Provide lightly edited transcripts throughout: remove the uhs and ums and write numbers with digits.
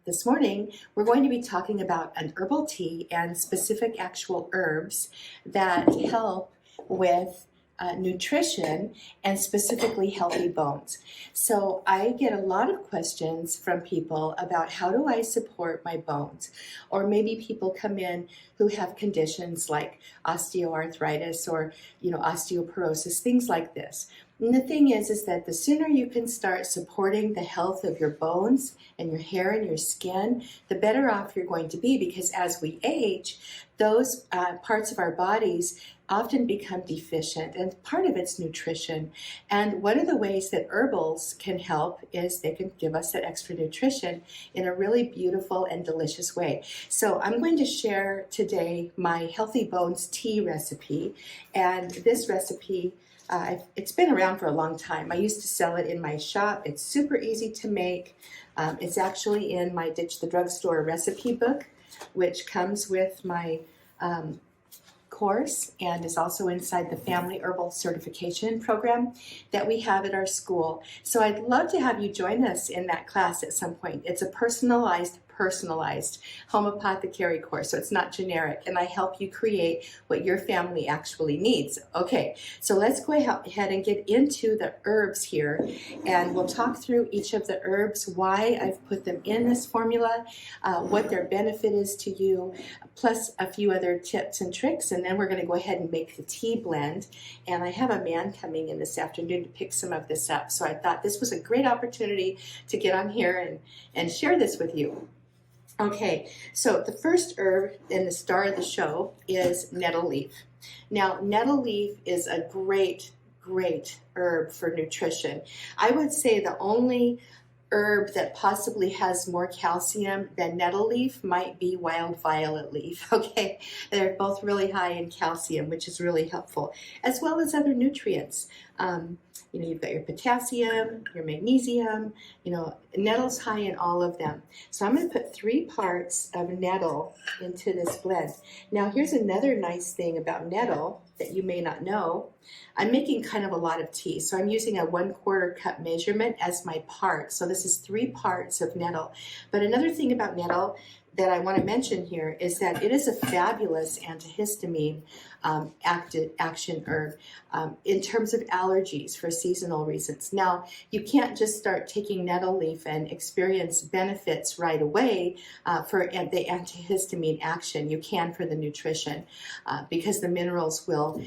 This morning, we're going to be talking about an herbal tea and specific actual herbs that help with nutrition and specifically healthy bones. So I get a lot of questions from people about how do I support my bones? Or maybe people come in who have conditions like osteoarthritis or osteoporosis, things like this. And the thing is that the sooner you can start supporting the health of your bones and your hair and your skin, the better off you're going to be, because as we age, those parts of our bodies often become deficient, and part of it's nutrition. And one of the ways that herbals can help is they can give us that extra nutrition in a really beautiful and delicious way. So I'm going to share today my Healthy Bones tea recipe, and this recipe it's been around for a long time. I used to sell it in my shop. It's super easy to make. It's actually in my Ditch the Drugstore recipe book, which comes with my course and is also inside the Family Herbal Certification program that we have at our school. So I'd love to have you join us in that class at some point. It's a personalized home apothecary course, so it's not generic, and I help you create what your family actually needs. Okay, so let's go ahead and get into the herbs here, and we'll talk through each of the herbs, why I've put them in this formula, what their benefit is to you, plus a few other tips and tricks, and then we're going to go ahead and make the tea blend. And I have a man coming in this afternoon to pick some of this up, so I thought this was a great opportunity to get on here and share this with you. Okay, so the first herb and the star of the show is nettle leaf. Now, nettle leaf is a great herb for nutrition. I would say the only herb that possibly has more calcium than nettle leaf might be wild violet leaf. Okay, they're both really high in calcium, which is really helpful, as well as other nutrients. You've got your potassium, your magnesium, nettle's high in all of them. So I'm going to put 3 parts of nettle into this blend. Now here's another nice thing about nettle that you may not know. I'm making kind of a lot of tea, so I'm using a 1/4 cup measurement as my part. So this is 3 parts of nettle. But another thing about nettle that I want to mention here is that it is a fabulous antihistamine action herb in terms of allergies for seasonal reasons. Now, you can't just start taking nettle leaf and experience benefits right away for the antihistamine action. You can for the nutrition because the minerals will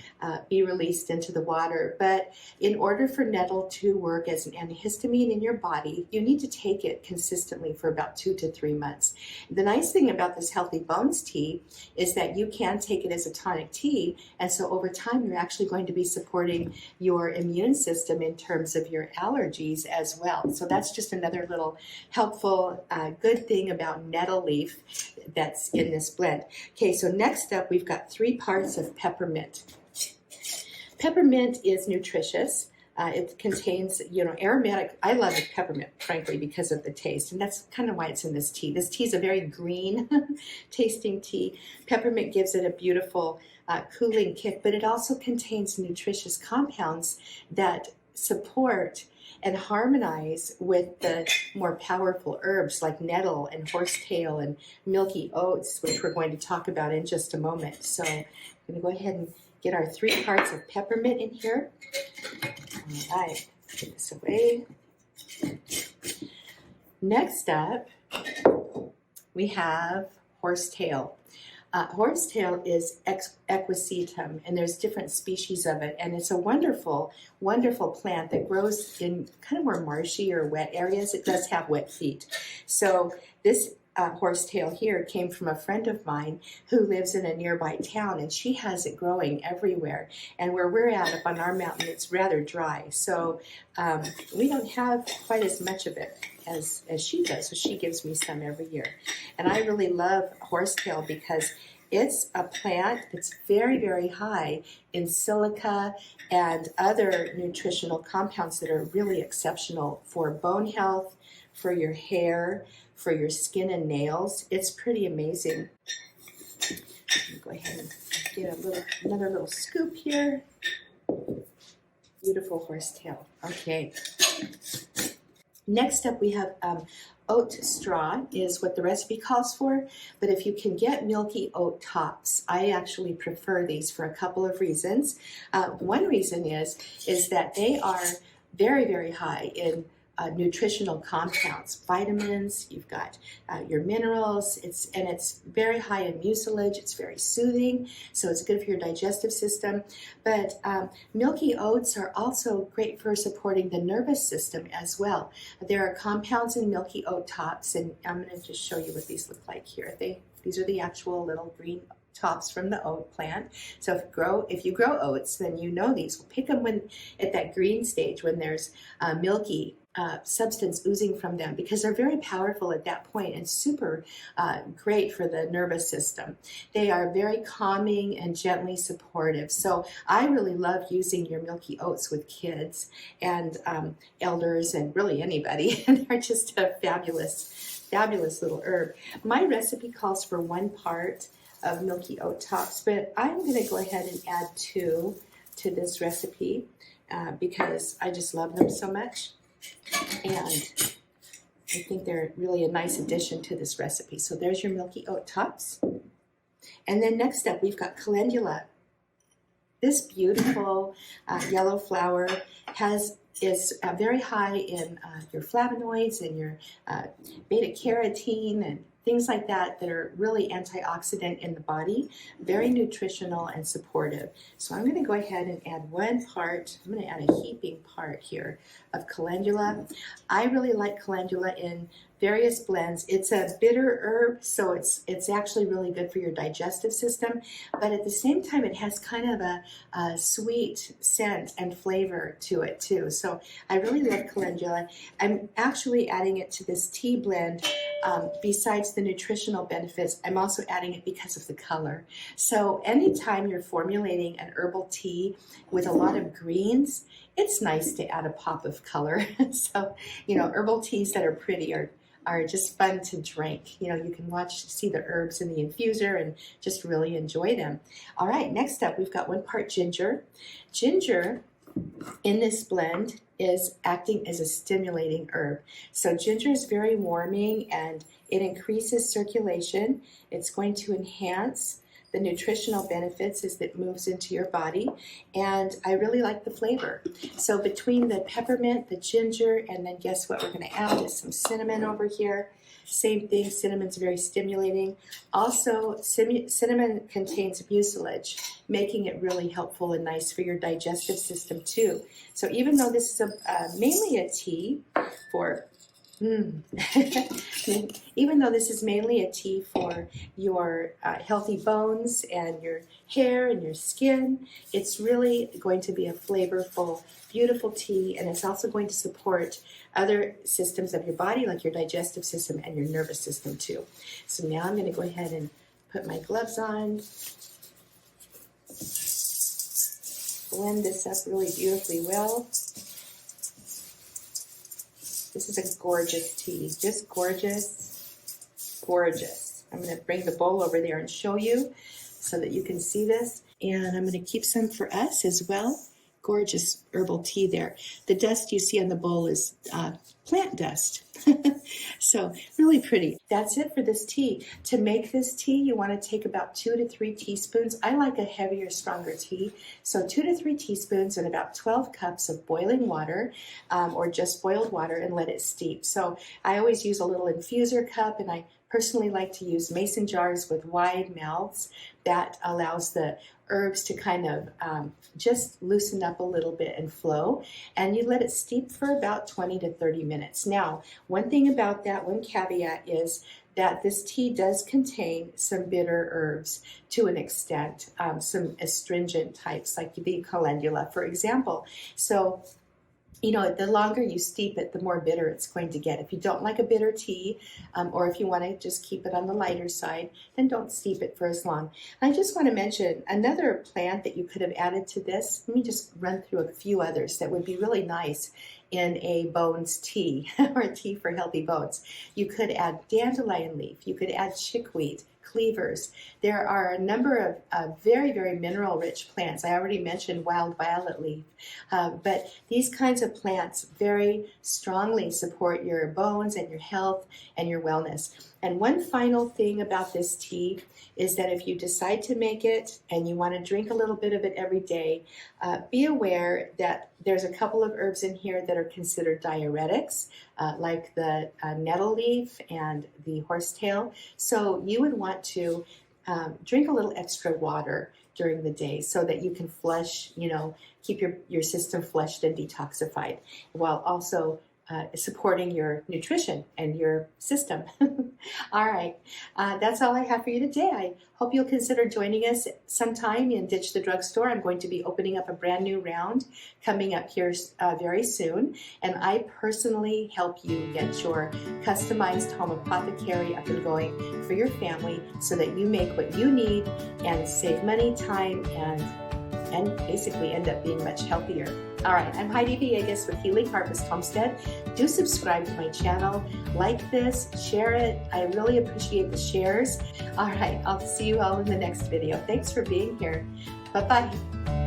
be released into the water. But in order for nettle to work as an antihistamine in your body, you need to take it consistently for about 2 to 3 months. The nice thing about this Healthy Bones tea is that you can take it as a tonic tea, and so over time you're actually going to be supporting your immune system in terms of your allergies as well. So that's just another little helpful good thing about nettle leaf that's in this blend. Okay, so next up we've got 3 parts of peppermint. Peppermint is nutritious. It contains, aromatic. I love peppermint, frankly, because of the taste, and that's kind of why it's in this tea. This tea is a very green tasting tea. Peppermint gives it a beautiful cooling kick, but it also contains nutritious compounds that support and harmonize with the more powerful herbs like nettle and horsetail and milky oats, which we're going to talk about in just a moment. So I'm going to go ahead and get our 3 parts of peppermint in here. All right, put this away. Next up, we have horsetail. Horsetail is equisetum, and there's different species of it, and it's a wonderful plant that grows in kind of more marshy or wet areas. It does have wet feet. So this horsetail here came from a friend of mine who lives in a nearby town, and she has it growing everywhere. And where we're at up on our mountain, it's rather dry, so we don't have quite as much of it as she does. So she gives me some every year, and I really love horsetail because it's a plant that's very high in silica and other nutritional compounds that are really exceptional for bone health, for your hair, for your skin and nails. It's pretty amazing. Go ahead and get another little scoop here. Beautiful horsetail. Okay. Next up, we have oat straw is what the recipe calls for, but if you can get milky oat tops, I actually prefer these for a couple of reasons. One reason is that they are very, very high in nutritional compounds, vitamins, you've got your minerals, it's very high in mucilage, it's very soothing, so it's good for your digestive system. But milky oats are also great for supporting the nervous system as well. There are compounds in milky oat tops, and I'm going to just show you what these look like here. These are the actual little green tops from the oat plant. So if you grow oats, then you know these. We'll pick them at that green stage when there's milky substance oozing from them, because they're very powerful at that point and super great for the nervous system. They are very calming and gently supportive. So I really love using your milky oats with kids and elders and really anybody. And they're just a fabulous, fabulous little herb. My recipe calls for 1 part of milky oat tops, but I'm going to go ahead and add 2 to this recipe because I just love them so much. And I think they're really a nice addition to this recipe. So there's your milky oat tops. And then next up, we've got calendula. This beautiful yellow flower is very high in your flavonoids and your beta carotene and things like that are really antioxidant in the body, very nutritional and supportive. So I'm going to go ahead and add 1 part, I'm going to add a heaping part here of calendula. I really like calendula in various blends. It's a bitter herb, so it's actually really good for your digestive system, but at the same time it has kind of a sweet scent and flavor to it too. So I really love calendula. I'm actually adding it to this tea blend. Besides the nutritional benefits, I'm also adding it because of the color. So anytime you're formulating an herbal tea with a lot of greens, it's nice to add a pop of color. So, herbal teas that are pretty are just fun to drink. You can see the herbs in the infuser and just really enjoy them. All right, next up, we've got 1 part ginger. Ginger in this blend is acting as a stimulating herb. So ginger is very warming and it increases circulation. It's going to enhance the nutritional benefits as it moves into your body, and I really like the flavor. So between the peppermint, the ginger, and then guess what we're going to add is some cinnamon over here. Same thing, cinnamon's very stimulating. Also, cinnamon contains mucilage, making it really helpful and nice for your digestive system too. So even though this is mainly a tea for even though this is mainly a tea for your healthy bones and your hair and your skin, it's really going to be a flavorful, beautiful tea, and it's also going to support other systems of your body, like your digestive system and your nervous system too. So now I'm going to go ahead and put my gloves on, blend this up really beautifully well. This is a gorgeous tea, just gorgeous, gorgeous. I'm going to bring the bowl over there and show you so that you can see this. And I'm going to keep some for us as well. Gorgeous herbal tea there. The dust you see on the bowl is plant dust. So really pretty. That's it for this tea. To make this tea, you want to take about 2 to 3 teaspoons. I like a heavier, stronger tea. So 2 to 3 teaspoons and about 12 cups of boiling water or just boiled water, and let it steep. So I always use a little infuser cup, and I personally like to use mason jars with wide mouths. That allows the herbs to kind of just loosen up a little bit and flow, and you let it steep for about 20 to 30 minutes. Now, one thing about that, one caveat is that this tea does contain some bitter herbs to an extent, some astringent types like the calendula, for example. So the longer you steep it, the more bitter it's going to get. If you don't like a bitter tea, or if you want to just keep it on the lighter side, then don't steep it for as long. I just want to mention another plant that you could have added to this. Let me just run through a few others that would be really nice in a bones tea or a tea for healthy bones. You could add dandelion leaf. You could add chickweed, cleavers. There are a number of very, very mineral-rich plants. I already mentioned wild violet leaf, but these kinds of plants very strongly support your bones and your health and your wellness. And one final thing about this tea is that if you decide to make it and you want to drink a little bit of it every day, be aware that there's a couple of herbs in here that are considered diuretics, like the nettle leaf and the horsetail. So you would want to drink a little extra water during the day so that you can flush, keep your system flushed and detoxified, while also supporting your nutrition and your system. All right, that's all I have for you today. I hope you'll consider joining us sometime in Ditch the Drugstore. I'm going to be opening up a brand new round coming up here very soon, and I personally help you get your customized home apothecary up and going for your family so that you make what you need and save money, time, and basically end up being much healthier. All right, I'm Heidi Villegas with Healing Harvest Homestead. Do subscribe to my channel, like this, share it. I really appreciate the shares. All right, I'll see you all in the next video. Thanks for being here. Bye-bye.